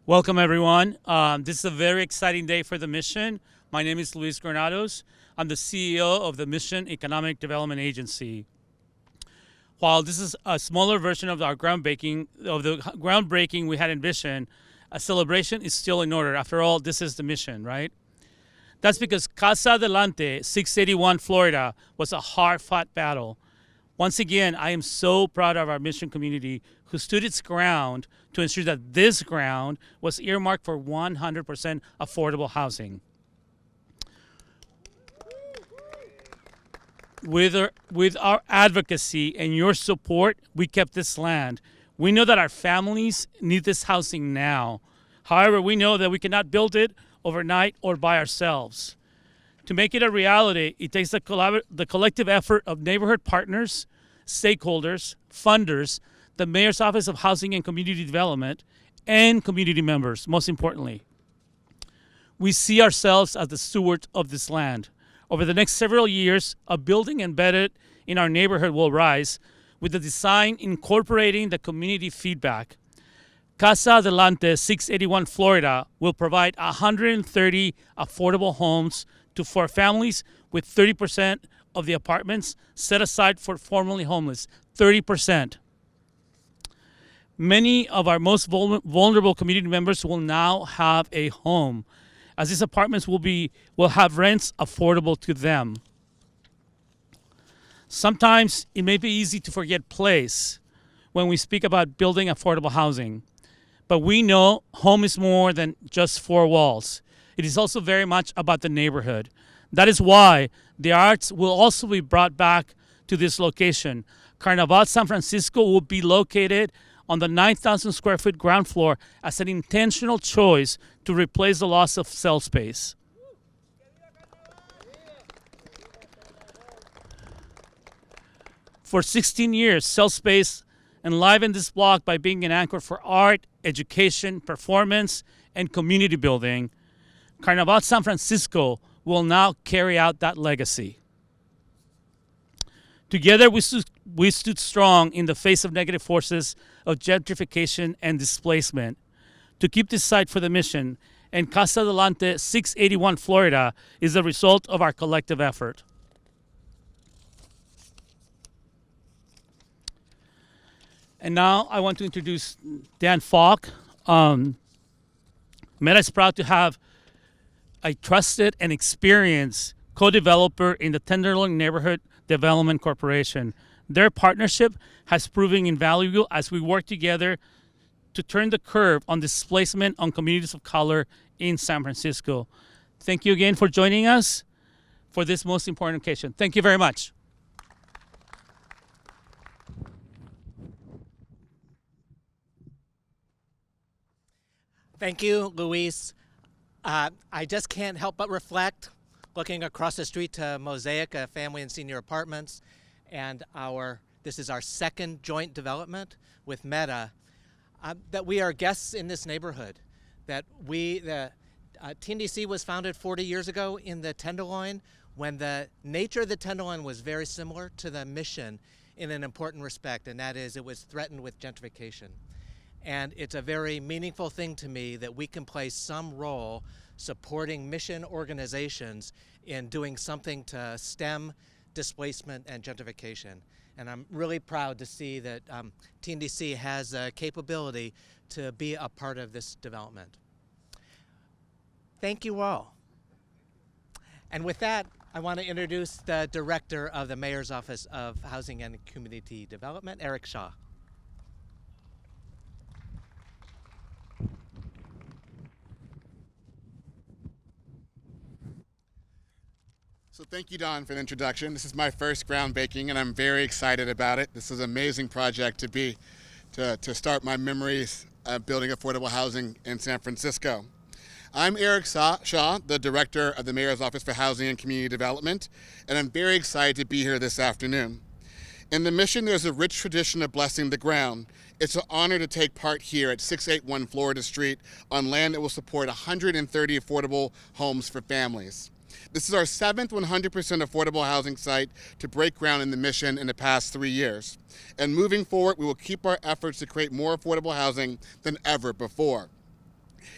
Welcome, everyone. This is a very exciting day for the mission. My name is Luis Granados. I'm the CEO of the Mission Economic Development Agency. While this is a smaller version of our groundbreaking we had envisioned, a celebration is still in order. After all, this is the mission, right? That's because Casa Adelante, 681 Florida, was a hard-fought battle. Once again, I am so proud of our mission community who stood its ground to ensure that this ground was earmarked for 100% affordable housing. With our advocacy and your support, we kept this land. We know that our families need this housing now. However, we know that we cannot build it overnight or by ourselves. To make it a reality, it takes the collective effort of neighborhood partners, stakeholders, funders, the Mayor's Office of Housing and Community Development, and community members, most importantly. We see ourselves as the stewards of this land. Over the next several years, a building embedded in our neighborhood will rise, with the design incorporating the community feedback. Casa Adelante, 681 Florida, will provide 130 affordable homes for families, with 30% of the apartments set aside for formerly homeless. 30%. Many of our most vulnerable community members will now have a home, as these apartments will have rents affordable to them. Sometimes it may be easy to forget place when we speak about building affordable housing, but we know home is more than just four walls. It is also very much about the neighborhood. That is why the arts will also be brought back to this location. Carnaval San Francisco will be located on the 9,000 square foot ground floor as an intentional choice to replace the loss of cell space. For 16 years, cell space enlivened this block by being an anchor for art, education, performance, and community building. Carnaval San Francisco will now carry out that legacy. Together, we stood strong in the face of negative forces of gentrification and displacement to keep this site for the mission, and Casa Adelante, 681 Florida, is the result of our collective effort. And now I want to introduce Dan Falk. Meta is proud to have a trusted and experienced co-developer in the Tenderloin Neighborhood Development Corporation. Their partnership has proven invaluable as we work together to turn the curve on displacement on communities of color in San Francisco. Thank you again for joining us for this most important occasion. Thank you very much. Thank you, Luis. I just can't help but reflect, looking across the street to Mosaic, a family and senior apartments, and this is our second joint development with Meta, that we are guests in this neighborhood, that TNDC was founded 40 years ago in the Tenderloin, when the nature of the Tenderloin was very similar to the mission in an important respect, and that is it was threatened with gentrification. And it's a very meaningful thing to me that we can play some role supporting mission organizations in doing something to stem displacement and gentrification. And I'm really proud to see that TNDC has a capability to be a part of this development. Thank you all. And with that, I want to introduce the Director of the Mayor's Office of Housing and Community Development, Eric Shaw. So thank you, Don, for the introduction. This is my first groundbreaking, and I'm very excited about it. This is an amazing project to start my memories of building affordable housing in San Francisco. I'm Eric Shaw, the Director of the Mayor's Office for Housing and Community Development, and I'm very excited to be here this afternoon. In the mission, there's a rich tradition of blessing the ground. It's an honor to take part here at 681 Florida Street on land that will support 130 affordable homes for families. This is our seventh 100% affordable housing site to break ground in the mission in the past 3 years. And moving forward, we will keep our efforts to create more affordable housing than ever before.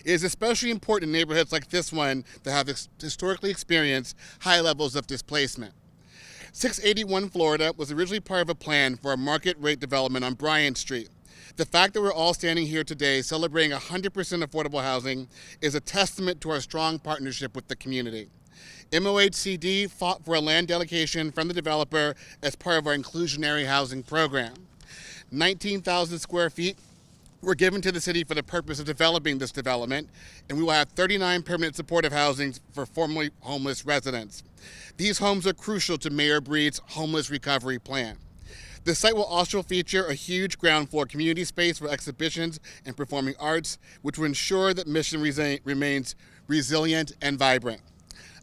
It is especially important in neighborhoods like this one that have historically experienced high levels of displacement. 681 Florida was originally part of a plan for a market rate development on Bryant Street. The fact that we're all standing here today celebrating 100% affordable housing is a testament to our strong partnership with the community. MOHCD fought for a land delegation from the developer as part of our inclusionary housing program. 19,000 square feet were given to the city for the purpose of developing this development, and we will have 39 permanent supportive housing for formerly homeless residents. These homes are crucial to Mayor Breed's homeless recovery plan. The site will also feature a huge ground floor community space for exhibitions and performing arts, which will ensure that Mission remains resilient and vibrant.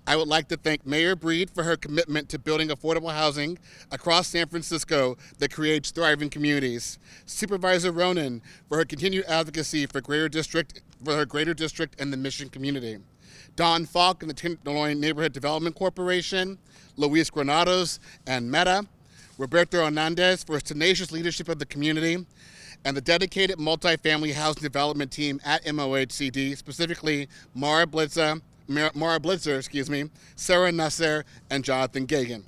I would like to thank Mayor Breed for her commitment to building affordable housing across San Francisco that creates thriving communities. Supervisor Ronan for her continued advocacy for her greater district and the Mission community. Don Falk and the Tenderloin Neighborhood Development Corporation, Luis Granados and Meta, Roberto Hernandez for his tenacious leadership of the community, and the dedicated multifamily housing development team at MOHCD, specifically Mara Blitzer, Sarah Nasser, and Jonathan Gagan.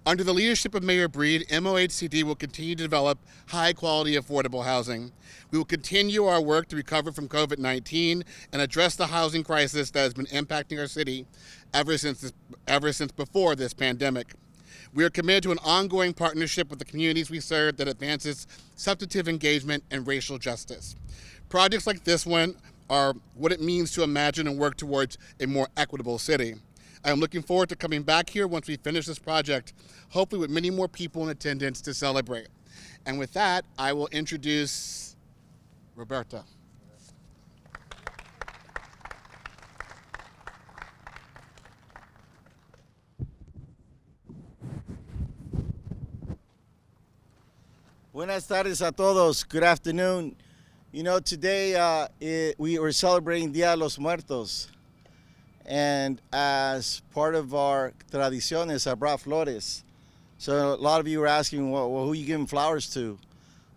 Under the leadership of Mayor Breed, MOHCD will continue to develop high-quality, affordable housing. We will continue our work to recover from COVID-19 and address the housing crisis that has been impacting our city ever since before this pandemic. We are committed to an ongoing partnership with the communities we serve that advances substantive engagement and racial justice. Projects like this one are what it means to imagine and work towards a more equitable city. I am looking forward to coming back here once we finish this project, hopefully with many more people in attendance to celebrate. And with that, I will introduce Roberta. Buenas tardes a todos. Good afternoon. You know, today we were celebrating Dia de los Muertos. And as part of our tradiciones, I brought flores. So a lot of you were asking, well, who are you giving flowers to?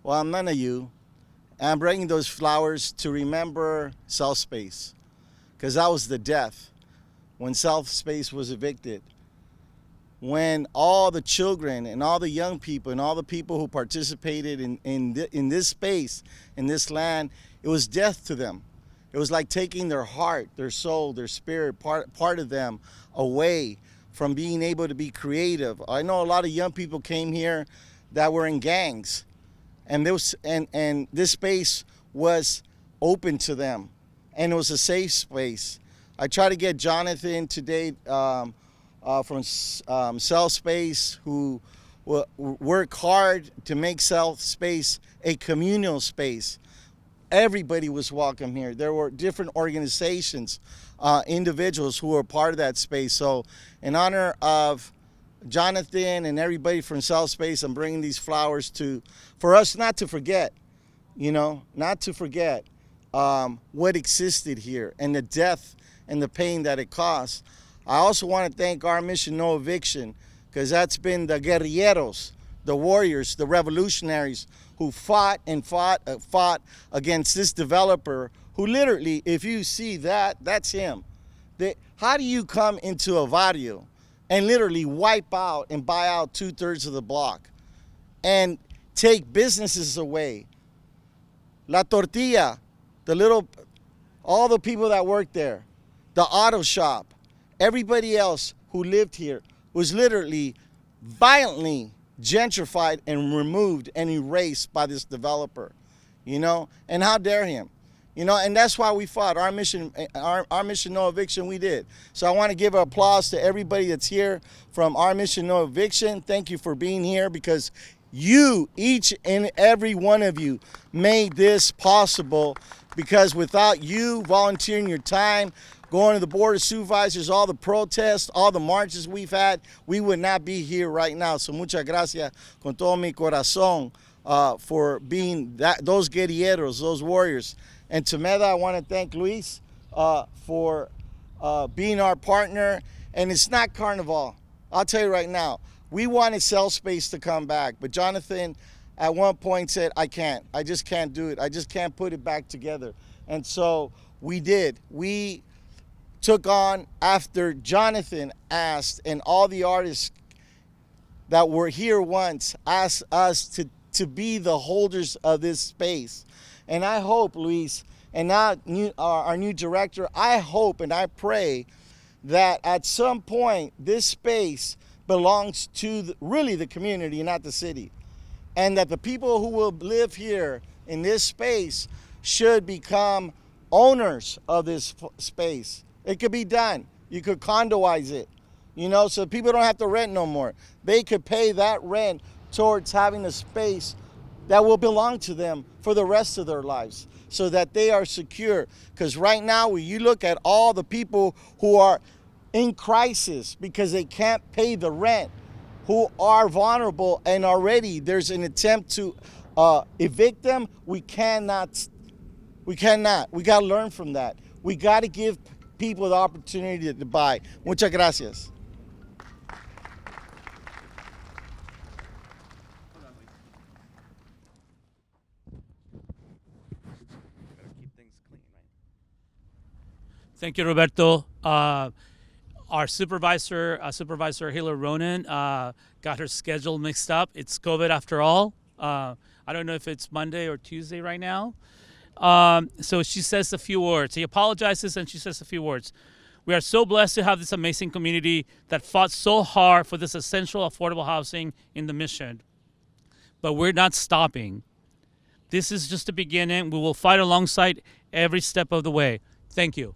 Well, I'm none of you. And I'm bringing those flowers to remember South Space, because that was the death when South Space was evicted. When all the children and all the young people and all the people who participated in this space, in this land, it was death to them. It was like taking their heart, their soul, their spirit, part of them away from being able to be creative. I know a lot of young people came here that were in gangs, and this space was open to them, and it was a safe space. I tried to get Jonathan today from South Space, who work hard to make South Space a communal space. Everybody was welcome here. There were different organizations, individuals who were part of that space. So in honor of Jonathan and everybody from South Space, I'm bringing these flowers for us not to forget, not to forget what existed here and the death and the pain that it caused. I also want to thank Our Mission No Eviction, because that's been the guerrilleros, the warriors, the revolutionaries who fought against this developer who literally, if you see that, that's him. How do you come into a barrio and literally wipe out and buy out 2/3 of the block and take businesses away? La Tortilla, all the people that worked there, the auto shop, everybody else who lived here was literally violently gentrified and removed and erased by this developer, and how dare him, and that's why we fought. Our mission No Eviction, we did. So I want to give an applause to everybody that's here from Our Mission No Eviction. Thank you for being here, because you, each and every one of you, made this possible, because without you volunteering your time, going to the Board of Supervisors, all the protests, all the marches we've had, we would not be here right now. So muchas gracias con todo mi corazón for being those guerrilleros, those warriors. And to Meda, I want to thank Luis for being our partner. And it's not Carnival. I'll tell you right now, we wanted South Space to come back, but Jonathan at one point said, I just can't do it. I just can't put it back together. And so We did. We took on, after Jonathan asked, and all the artists that were here once asked us to be the holders of this space. And I hope, Luis, and now our new director, I hope and I pray that at some point this space belongs to really the community, not the city. And that the people who will live here in this space should become owners of this space. It could be done. You could condoize it, so people don't have to rent no more. They could pay that rent towards having a space that will belong to them for the rest of their lives, so that they are secure. Because right now, when you look at all the people who are in crisis because they can't pay the rent, who are vulnerable, and already there's an attempt to evict them, we cannot. We got to learn from that. We got to give people the opportunity to buy. Muchas gracias. Thank you, Roberto. Our supervisor, Supervisor Hila Ronan, got her schedule mixed up. It's COVID after all. I don't know if it's Monday or Tuesday right now. So she says a few words. He apologizes and she says a few words. We are so blessed to have this amazing community that fought so hard for this essential affordable housing in the Mission. But we're not stopping. This is just the beginning. We will fight alongside every step of the way. Thank you.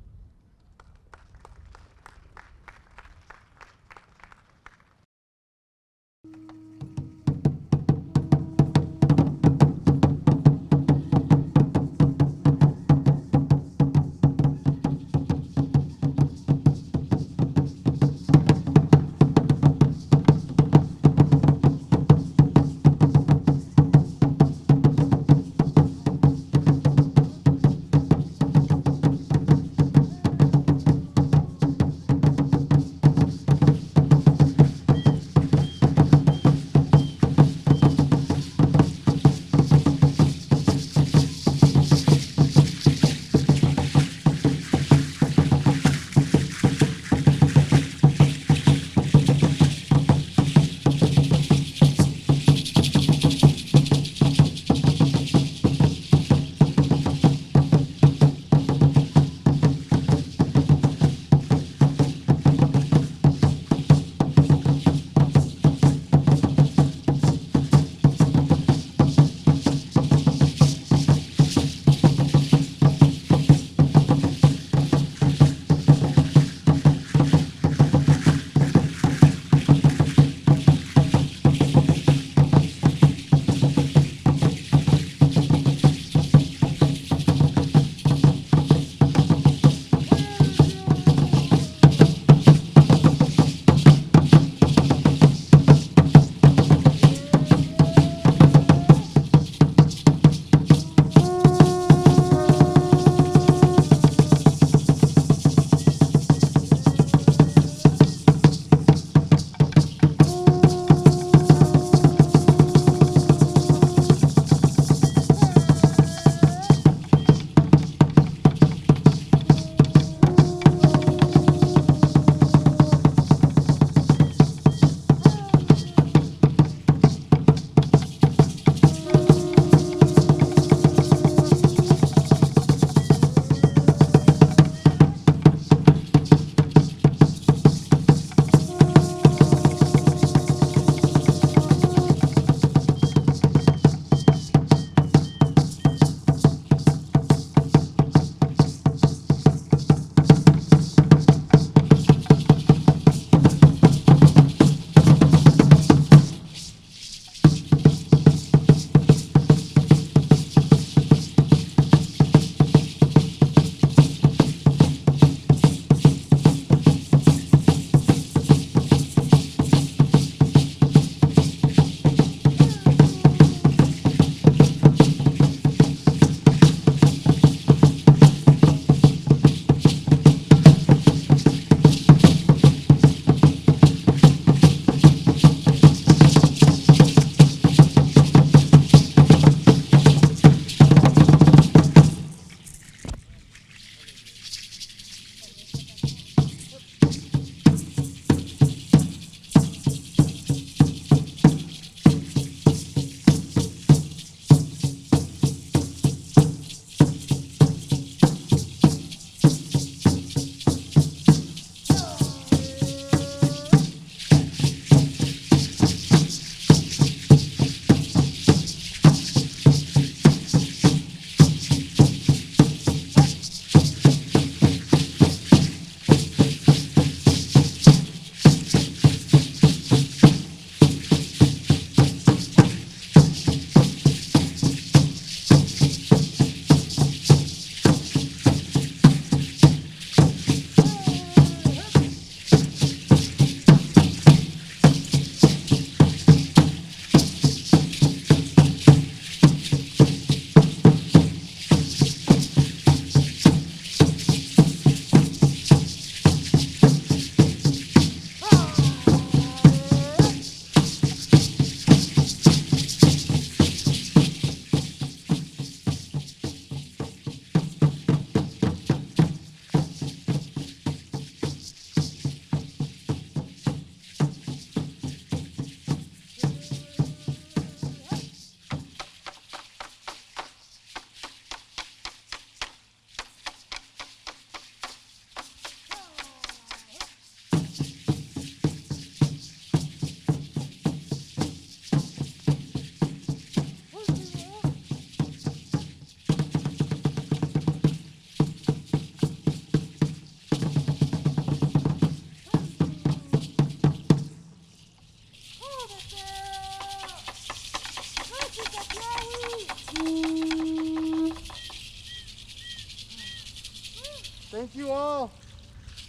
you all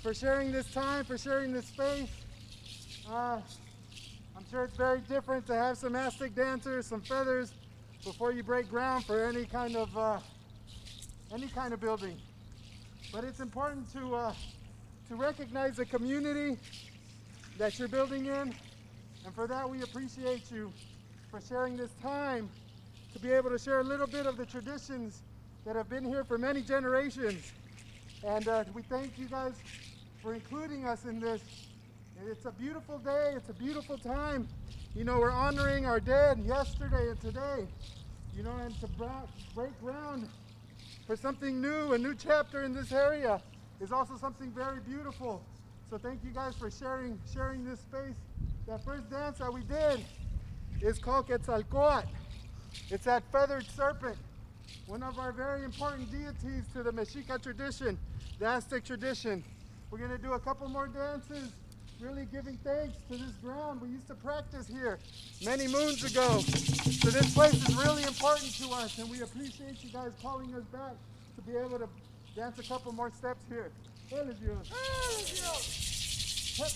for sharing this time, for sharing this space. I'm sure it's very different to have some Aztec dancers, some feathers, before you break ground for any kind of building. But it's important to recognize the community that you're building in, and for that we appreciate you for sharing this time to be able to share a little bit of the traditions that have been here for many generations. And we thank you guys for including us in this. And it's a beautiful day, it's a beautiful time. You know, we're honoring our dead yesterday and today, you know, and to break ground for something new, a new chapter in this area is also something very beautiful. So thank you guys for sharing this space. That first dance that we did is called Quetzalcoatl. It's that feathered serpent, one of our very important deities to the Mexica tradition, the Aztec tradition. We're gonna do a couple more dances, really giving thanks to this ground. We used to practice here many moons ago. So this place is really important to us, and we appreciate you guys calling us back to be able to dance a couple more steps here. Buenos Dias. Hup.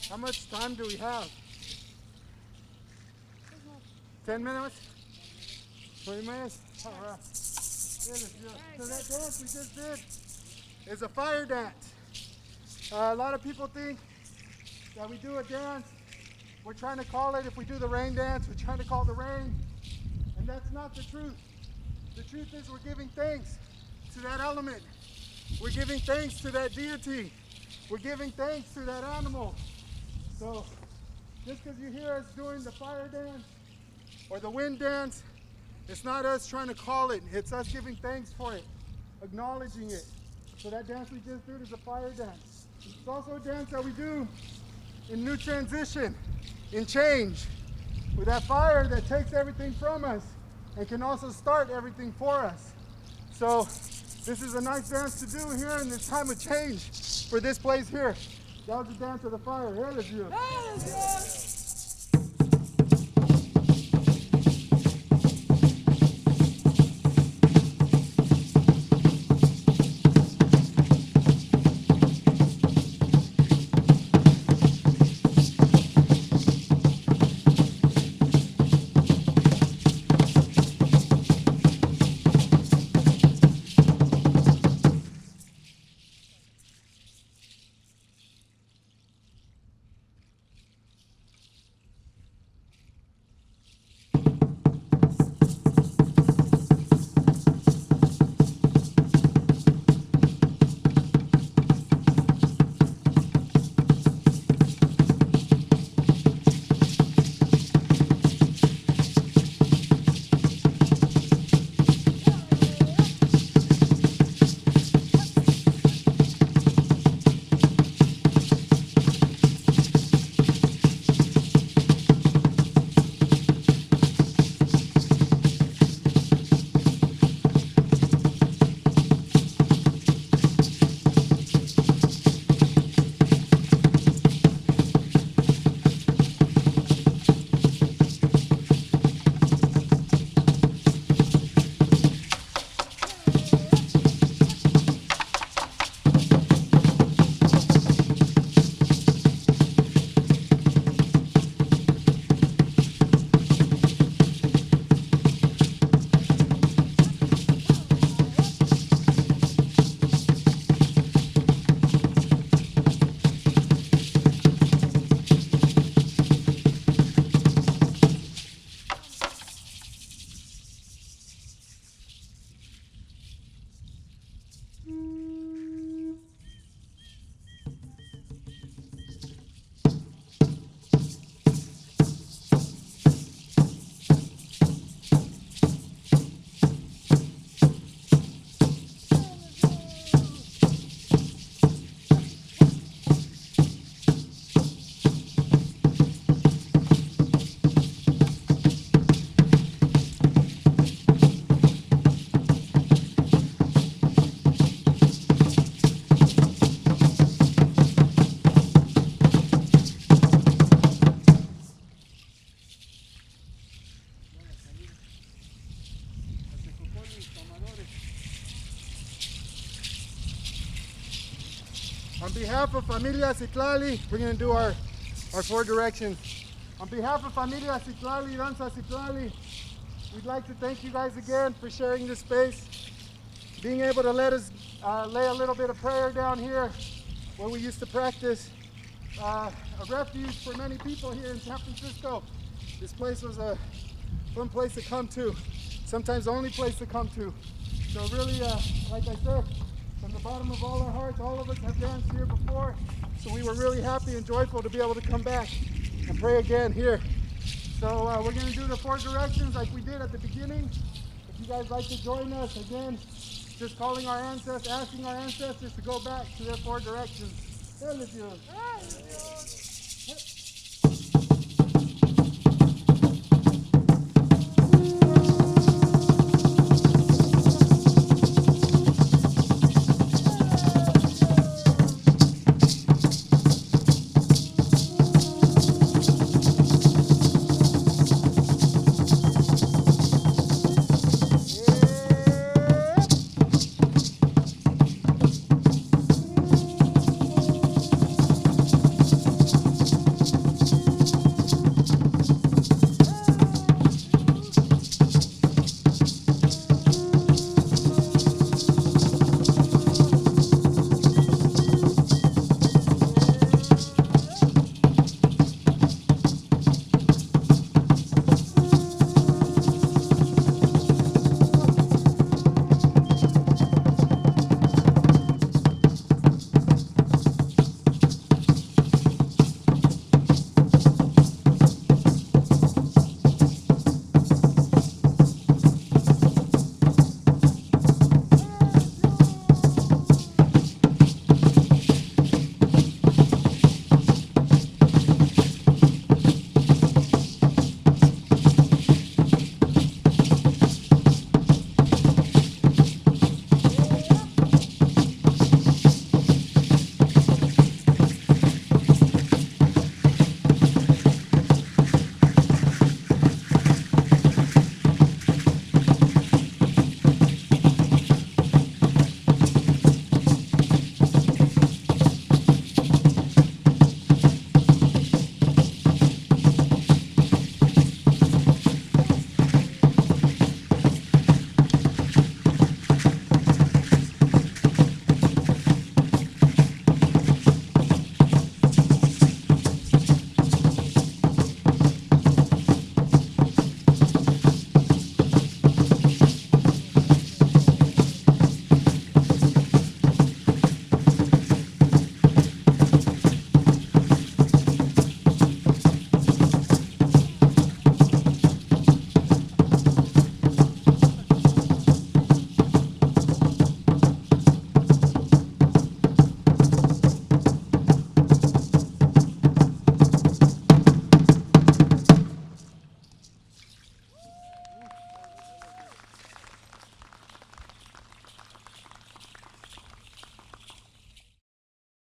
How much time do we have? 10 minutes? 20 minutes? All right. So that dance we just did is a fire dance. A lot of people think that we do a dance, we're trying to call it, if we do the rain dance, we're trying to call the rain. And that's not the truth. The truth is we're giving thanks to that element we're giving thanks to that deity. We're giving thanks to that animal. So just because you hear us doing the fire dance or the wind dance, it's not us trying to call it. It's us giving thanks for it, acknowledging it. So that dance we just did is a fire dance. It's also a dance that we do in new transition, in change, with that fire that takes everything from us and can also start everything for us. So this is a nice dance to do here in this time of change for this place here. That was the dance of the fire. Here it is. On behalf of Familia Citlali, we're going to do our four directions. On behalf of Familia Citlali, Danza Citlali, we'd like to thank you guys again for sharing this space, being able to let us lay a little bit of prayer down here where we used to practice, a refuge for many people here in San Francisco. This place was a fun place to come to, sometimes the only place to come to. So really, like I said, from the bottom of all our hearts, all of us have danced here before, so we were really happy and joyful to be able to come back and pray again here. So we're going to do the four directions like we did at the beginning. If you guys like to join us, again, just calling our ancestors, asking our ancestors to go back to their four directions.